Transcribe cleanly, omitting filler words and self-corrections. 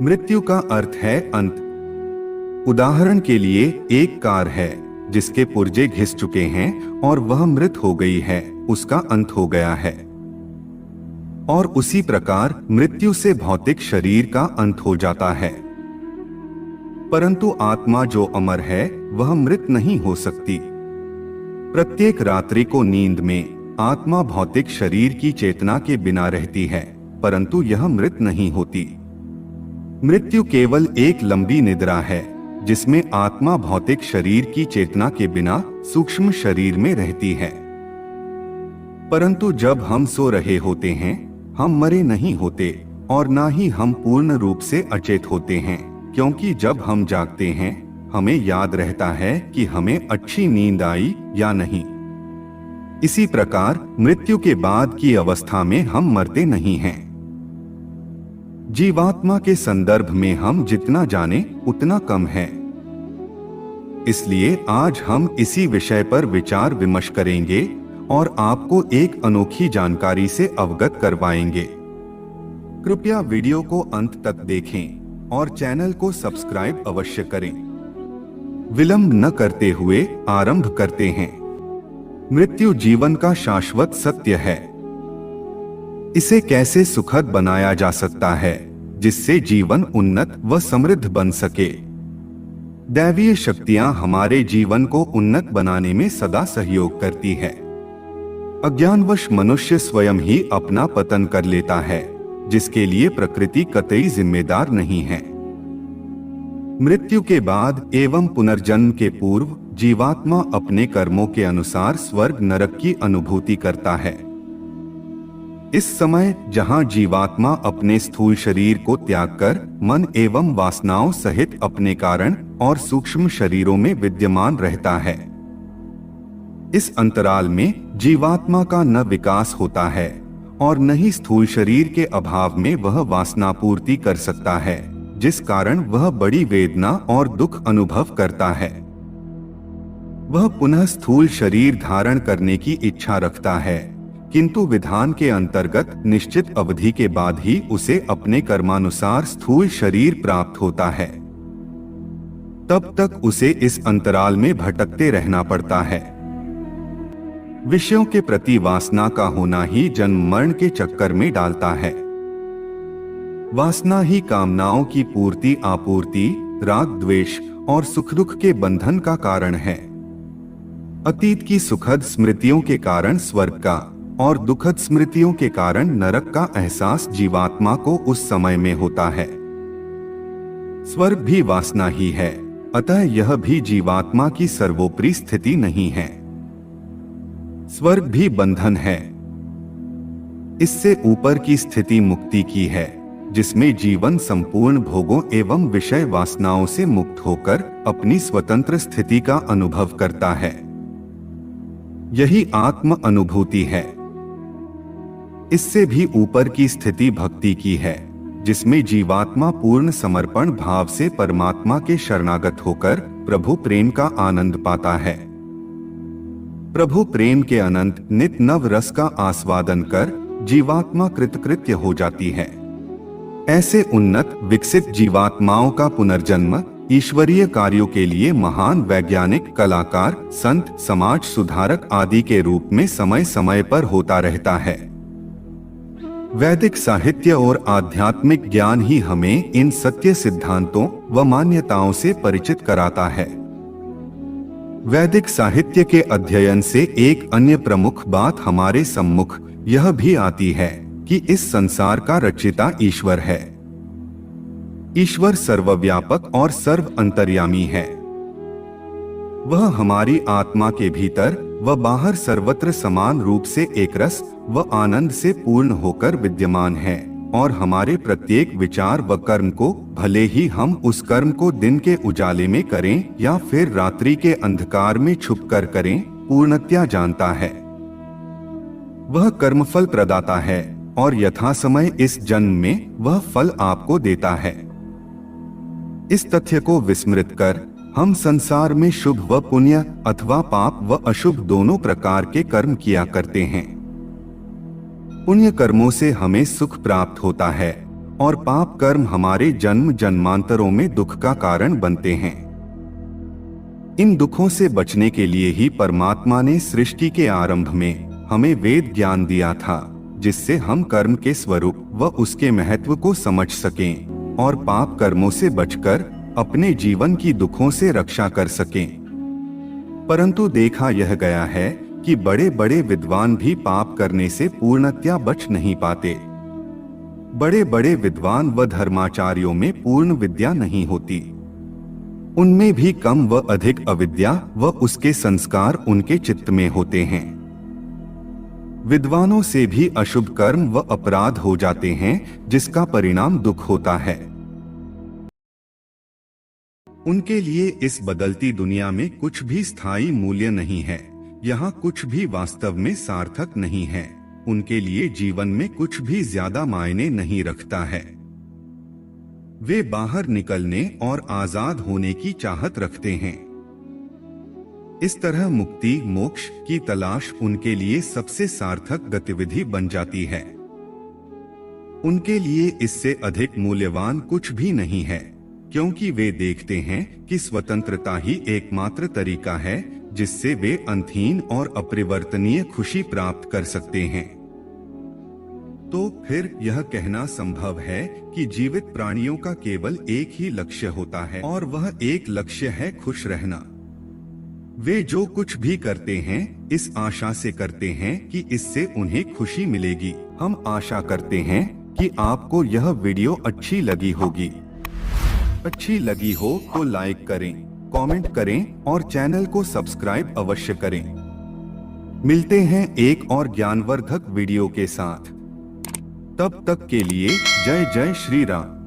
मृत्यु का अर्थ है अंत। उदाहरण के लिए एक कार है जिसके पुर्जे घिस चुके हैं और वह मृत हो गई है, उसका अंत हो गया है। और उसी प्रकार मृत्यु से भौतिक शरीर का अंत हो जाता है। परंतु आत्मा जो अमर है वह मृत नहीं हो सकती। प्रत्येक रात्रि को नींद में आत्मा भौतिक शरीर की चेतना के बिना रहती है, परंतु यह मृत नहीं होती। मृत्यु केवल एक लंबी निद्रा है जिसमें आत्मा भौतिक शरीर की चेतना के बिना सूक्ष्म शरीर में रहती है। परंतु जब हम सो रहे होते हैं, हम मरे नहीं होते और ना ही हम पूर्ण रूप से अचेत होते हैं, क्योंकि जब हम जागते हैं हमें याद रहता है कि हमें अच्छी नींद आई या नहीं। इसी प्रकार मृत्यु के बाद की अवस्था में हम मरते नहीं हैं। जीवात्मा के संदर्भ में हम जितना जाने उतना कम है। इसलिए आज हम इसी विषय पर विचार विमर्श करेंगे और आपको एक अनोखी जानकारी से अवगत करवाएंगे। कृपया वीडियो को अंत तक देखें और चैनल को सब्सक्राइब अवश्य करें। विलंब न करते हुए आरंभ करते हैं। मृत्यु जीवन का शाश्वत सत्य है। इसे कैसे सुखद बनाया जा सकता है जिससे जीवन उन्नत व समृद्ध बन सके। दैवीय शक्तियां हमारे जीवन को उन्नत बनाने में सदा सहयोग करती है। अज्ञानवश मनुष्य स्वयं ही अपना पतन कर लेता है, जिसके लिए प्रकृति कतई जिम्मेदार नहीं है। मृत्यु के बाद एवं पुनर्जन्म के पूर्व जीवात्मा अपने कर्मों के अनुसार स्वर्ग नरक की अनुभूति करता है। इस समय जहां जीवात्मा अपने स्थूल शरीर को त्याग कर मन एवं वासनाओं सहित अपने कारण और सूक्ष्म शरीरों में विद्यमान रहता है, इस अंतराल में जीवात्मा का न विकास होता है और न ही स्थूल शरीर के अभाव में वह वासना पूर्ति कर सकता है, जिस कारण वह बड़ी वेदना और दुख अनुभव करता है। वह पुनः स्थूल शरीर धारण करने की इच्छा रखता है, किंतु विधान के अंतर्गत निश्चित अवधि के बाद ही उसे अपने कर्मानुसार स्थूल शरीर प्राप्त होता है। तब तक उसे इस अंतराल में भटकते रहना पड़ता है। विषयों के प्रति वासना का होना ही जन्म मरण के चक्कर में डालता है। वासना ही कामनाओं की पूर्ति आपूर्ति, राग द्वेष और सुख दुख के बंधन का कारण है। अतीत की सुखद स्मृतियों के कारण स्वर्ग का और दुखद स्मृतियों के कारण नरक का एहसास जीवात्मा को उस समय में होता है। स्वर्ग भी वासना ही है, अतः यह भी जीवात्मा की सर्वोपरि स्थिति नहीं है। स्वर्ग भी बंधन है। इससे ऊपर की स्थिति मुक्ति की है, जिसमें जीवन संपूर्ण भोगों एवं विषय वासनाओं से मुक्त होकर अपनी स्वतंत्र स्थिति का अनुभव करता है। यही आत्म अनुभूति है। इससे भी ऊपर की स्थिति भक्ति की है, जिसमें जीवात्मा पूर्ण समर्पण भाव से परमात्मा के शरणागत होकर प्रभु प्रेम का आनंद पाता है। प्रभु प्रेम के अनंत नित नव रस का आस्वादन कर जीवात्मा कृतकृत्य हो जाती है। ऐसे उन्नत विकसित जीवात्माओं का पुनर्जन्म ईश्वरीय कार्यों के लिए महान वैज्ञानिक, कलाकार, संत, समाज सुधारक आदि के रूप में समय समय पर होता रहता है। वैदिक साहित्य और आध्यात्मिक ज्ञान ही हमें इन सत्य सिद्धांतों व मान्यताओं से परिचित कराता है। वैदिक साहित्य के अध्ययन से एक अन्य प्रमुख बात हमारे सम्मुख यह भी आती है कि इस संसार का रचयिता ईश्वर है। ईश्वर सर्वव्यापक और सर्व अंतर्यामी है। वह हमारी आत्मा के भीतर व बाहर सर्वत्र समान रूप से एकरस व आनंद से पूर्ण होकर विद्यमान है और हमारे प्रत्येक विचार व कर्म को, भले ही हम उस कर्म को दिन के उजाले में करें या फिर रात्रि के अंधकार में छुपकर करें, पूर्णतया जानता है। वह कर्मफल प्रदाता है और यथासमय इस जन्म में वह फल आपको देता है। इस तथ्य को विस्मृत कर हम संसार में शुभ व पुण्य अथवा पाप व अशुभ दोनों प्रकार के कर्म किया करते हैं। पुण्य कर्मों से हमें सुख प्राप्त होता है और पाप कर्म हमारे जन्म जन्मांतरों में दुख का कारण बनते हैं। इन दुखों से बचने के लिए ही परमात्मा ने सृष्टि के आरंभ में हमें वेद ज्ञान दिया था, जिससे हम कर्म के स्वरूप व उसके महत्व को समझ सकें और पाप कर्मों से बचकर अपने जीवन की दुखों से रक्षा कर सकें। परंतु देखा यह गया है कि बड़े बड़े विद्वान भी पाप करने से पूर्णतया बच नहीं पाते। बड़े बड़े विद्वान व धर्माचार्यों में पूर्ण विद्या नहीं होती, उनमें भी कम व अधिक अविद्या व उसके संस्कार उनके चित्त में होते हैं। विद्वानों से भी अशुभ कर्म व अपराध हो जाते हैं, जिसका परिणाम दुख होता है। उनके लिए इस बदलती दुनिया में कुछ भी स्थायी मूल्य नहीं है, यहाँ कुछ भी वास्तव में सार्थक नहीं है। उनके लिए जीवन में कुछ भी ज्यादा मायने नहीं रखता है। वे बाहर निकलने और आजाद होने की चाहत रखते हैं। इस तरह मुक्ति मोक्ष की तलाश उनके लिए सबसे सार्थक गतिविधि बन जाती है। उनके लिए इससे अधिक मूल्यवान कुछ भी नहीं है, क्योंकि वे देखते हैं कि स्वतंत्रता ही एकमात्र तरीका है जिससे वे अंतहीन और अपरिवर्तनीय खुशी प्राप्त कर सकते हैं। तो फिर यह कहना संभव है कि जीवित प्राणियों का केवल एक ही लक्ष्य होता है, और वह एक लक्ष्य है खुश रहना। वे जो कुछ भी करते हैं इस आशा से करते हैं कि इससे उन्हें खुशी मिलेगी। हम आशा करते हैं कि आपको यह वीडियो अच्छी लगी होगी। अच्छी लगी हो तो लाइक करें, कमेंट करें और चैनल को सब्सक्राइब अवश्य करें। मिलते हैं एक और ज्ञानवर्धक वीडियो के साथ। तब तक के लिए जय जय श्री राम।